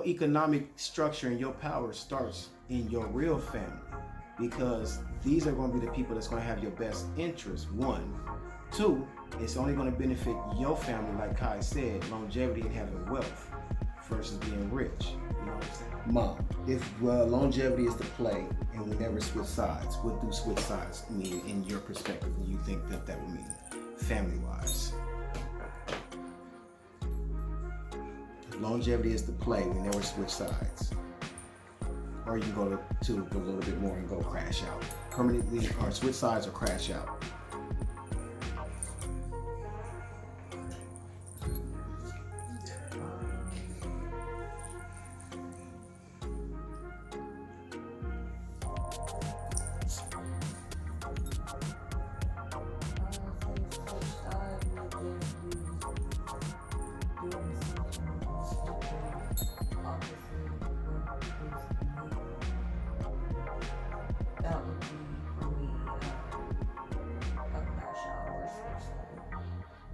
economic structure and your power starts in your real family, because these are going to be the people that's going to have your best interest. One, two, it's only going to benefit your family, like Kai said, longevity and having wealth versus being rich. You know what I'm saying? Mom, if longevity is the play and we never switch sides, what do switch sides mean in your perspective? What do you think that would mean, family-wise? If longevity is the play, we never switch sides. Or you can go to a little bit more and go crash out. Permanently, or switch sides or crash out.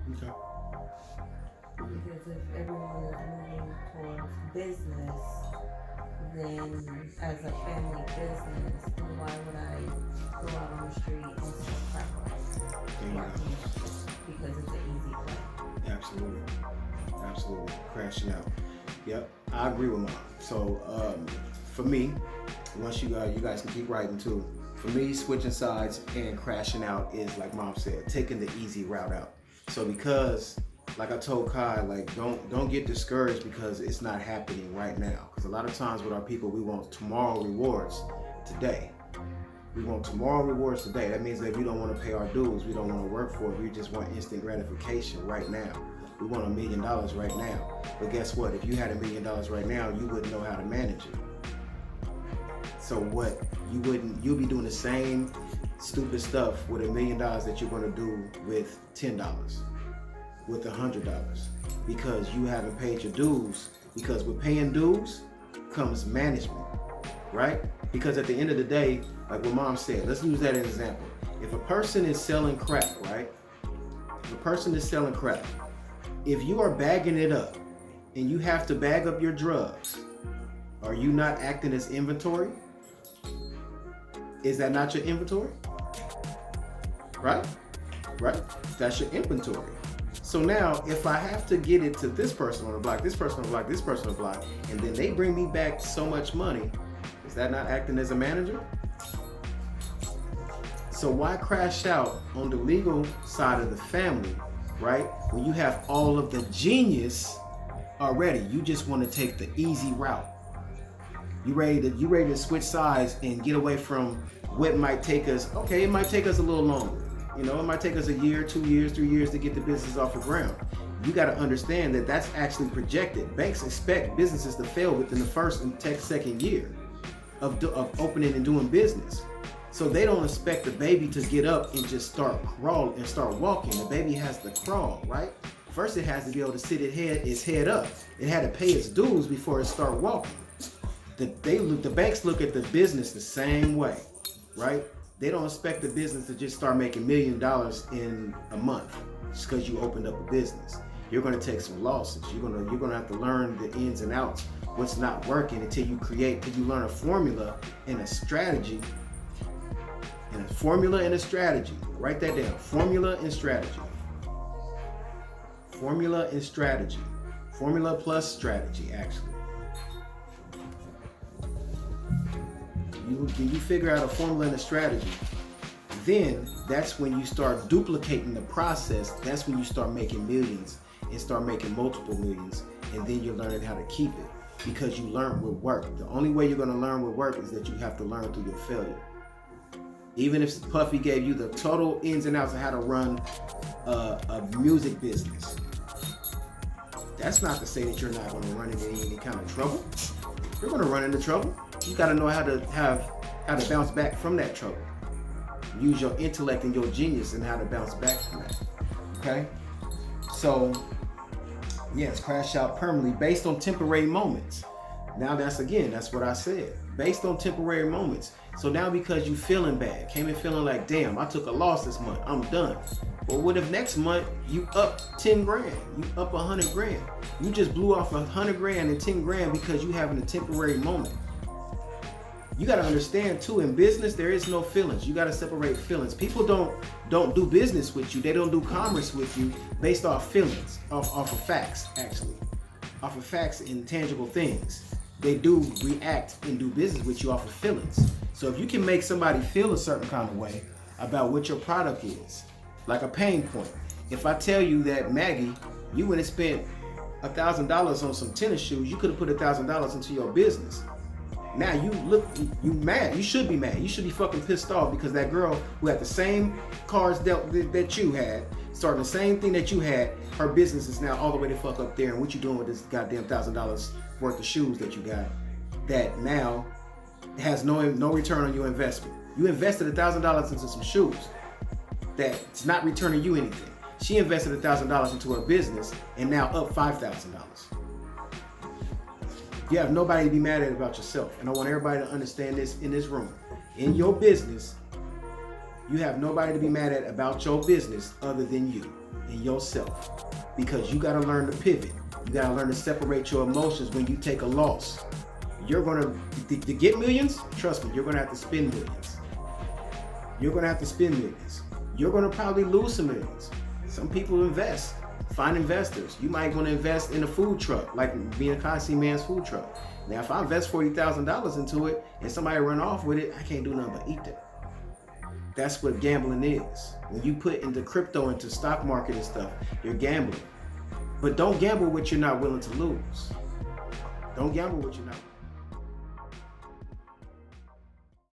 Okay. Because if everyone is moving towards business, then as a family business, then why would I go out on the street and sell crack? Because it's an easy play. Absolutely. Crashing out. Yep, I agree with Mom. So for me, once you guys can keep writing too. For me, switching sides and crashing out is, like Mom said, taking the easy route out. So because, like I told Kai, like don't get discouraged because it's not happening right now. Because a lot of times with our people, we want tomorrow rewards today. We want tomorrow rewards today. That means that we don't want to pay our dues. We don't want to work for it. We just want instant gratification right now. We want $1 million right now. But guess what? If you had $1 million right now, you wouldn't know how to manage it. So what? You'll be doing the same stupid stuff with $1 million that you're going to do with $10, with $100, because you haven't paid your dues. Because with paying dues comes management, right? Because at the end of the day, like what Mom said, let's use that as an example. If a person is selling crack, right? If a person is selling crack, if you are bagging it up and you have to bag up your drugs, are you not acting as inventory? Is that not your inventory? Right? That's your inventory. So now, if I have to get it to this person on the block, this person on the block, this person on the block, and then they bring me back so much money, is that not acting as a manager? So why crash out on the legal side of the family, right? When you have all of the genius already, you just want to take the easy route. You ready to switch sides and get away from what might take us. Okay, it might take us a little longer. You know, it might take us a year, 2 years, 3 years to get the business off the ground. You got to understand that that's actually projected. Banks expect businesses to fail within the first and second year of opening and doing business. So they don't expect the baby to get up and just start crawling and start walking. The baby has to crawl, right? First, it has to be able to sit its head up. It had to pay its dues before it start walking. The banks look at the business the same way, right? They don't expect the business to just start making $1 million in a month just because you opened up a business. You're going to take some losses. You're going to have to learn the ins and outs, what's not working, until you learn a formula and a strategy. And a formula and a strategy. Write that down. Formula and strategy. Formula and strategy. Formula plus strategy, actually. You figure out a formula and a strategy, then that's when you start duplicating the process. That's when you start making millions and start making multiple millions, and then you're learning how to keep it because you learn what work. The only way you're going to learn what work is that you have to learn through your failure. Even if Puffy gave you the total ins and outs of how to run a music business, that's not to say that you're not going to run into any kind of trouble. You're going to run into trouble. You got to know how to bounce back from that trouble. Use your intellect and your genius and how to bounce back from that. Okay? So, yes, crash out permanently based on temporary moments. Now that's what I said. Based on temporary moments. So now because you feeling bad, came in feeling like, damn, I took a loss this month, I'm done. Well, what if next month you up 10 grand? You up 100 grand? You just blew off 100 grand and 10 grand because you having a temporary moment. You got to understand too, in business, there is no feelings. You got to separate feelings. People don't do business with you. They don't do commerce with you based off feelings, off of facts, actually. Off of facts and tangible things. They do react and do business with you off of feelings. So if you can make somebody feel a certain kind of way about what your product is, like a pain point. If I tell you that, Maggie, you went and spent $1,000 on some tennis shoes, you could have put $1,000 into your business. Now you mad. You should be mad. You should be fucking pissed off because that girl who had the same cards dealt that you had, starting the same thing that you had, her business is now all the way the fuck up there. And what you doing with this goddamn $1,000 worth of shoes that you got that now has no return on your investment? You invested $1,000 into some shoes that's not returning you anything. She invested $1,000 into her business and now up $5,000. You have nobody to be mad at about yourself. And I want everybody to understand this in this room. In your business, you have nobody to be mad at about your business other than you and yourself. Because you got to learn to pivot. You got to learn to separate your emotions when you take a loss. You're going to get millions, trust me, you're going to have to spend millions. You're going to have to spend millions. You're going to probably lose some millions. Some people invest. Find investors. You might want to invest in a food truck, like being a Kasi Man's food truck. Now, if I invest $40,000 into it and somebody run off with it, I can't do nothing but eat that. That's what gambling is. When you put into crypto, into stock market and stuff, you're gambling. But don't gamble what you're not willing to lose. Don't gamble what you're not.